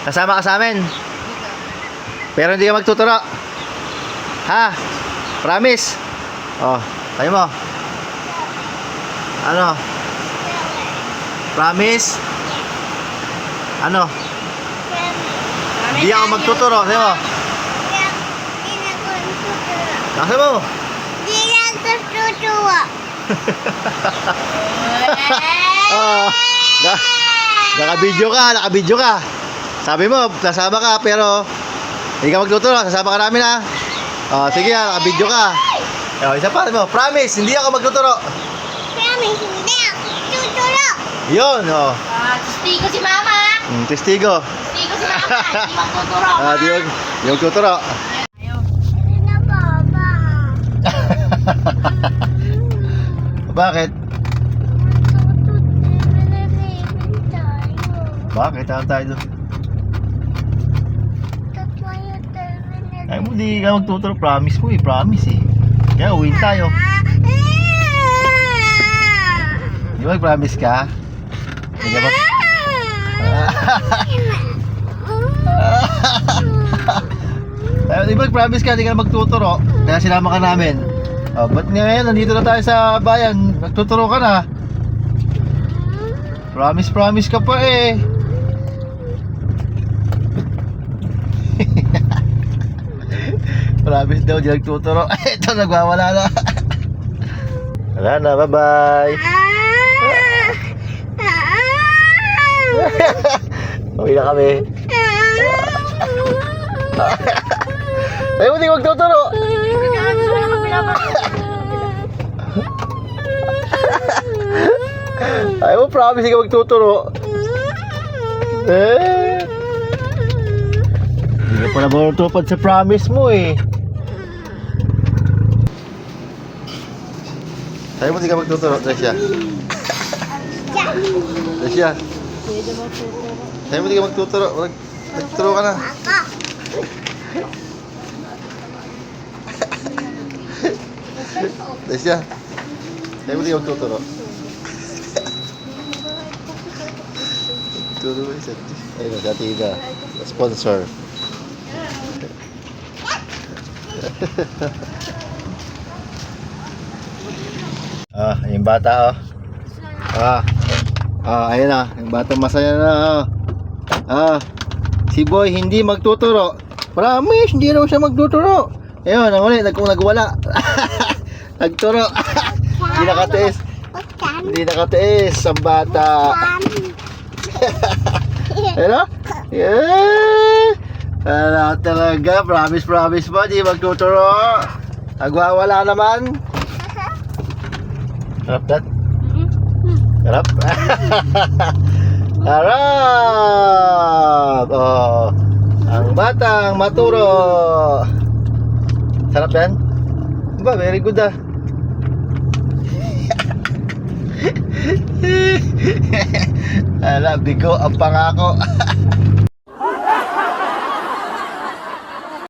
Kasama ka sa amin. Pero hindi ka magtuturo. Ha? Promise? Oh, tayo mo. Ano? Promise? Ano? Hindi ako magtuturo. Tayo mo. Kasi mo. Di lang tuturo. Oh, nakabidyo ka. Sabi mo, sasama ka, pero hindi ka magtuturo, sasama ka namin ha. Oh, sige ha, nakabidyo ka. Oh, isa pa mo, promise, hindi ako magtuturo. Promise, hindi ako tuturo. Yun, oh. Testigo si Mama. Testigo. Testigo si Mama. Di magtuturo. Di magtuturo. Ano na baba? Bakit? Bakit? Tawag tayo doon. Ay mo, di ka magtuturo. Promise mo eh, promise eh. Kaya uwi tayo. Di ba promise ka? Di ka ba? Ay, di ba promise ka, di ka magtuturo. Kaya sinama ka namin. Oh, ba't ngayon, nandito na tayo sa bayan. Magtuturo ka na. Promise ka pa eh. Promise daw, di nagtuturo. Ito, nagwawala na. Wala na, bye-bye. Uwi na kami. Ayaw mo, di magtuturo. Ayaw mo, promise, di ka magtuturo. Hindi ka pala matutupad sa promise mo eh. Ayaw mo, di ka magtuturo. Tasya. Tasya. Ayaw mo, di ka magtuturo. Magtuturo ka na. Tasya. Ayaw mo, di ka magtuturo. Turo isa. Ayun, sa tiga. Sponsor. Yung bata oh. Ayun na, yung bata masaya na si Boy hindi magtuturo. Promise, hindi raw siya magtuturo. Ayun, ang ulit, nagwala. Nagturo. Hindi nakatiis ang bata. Ano? Yeah. Ano talaga, promise mo, di magtuturo. Nagwawala naman. Harap dat? Harap? Harap! Oh, ang batang maturo. Sarap yan? Ba, very good ah. Ala, bigo ang pangako.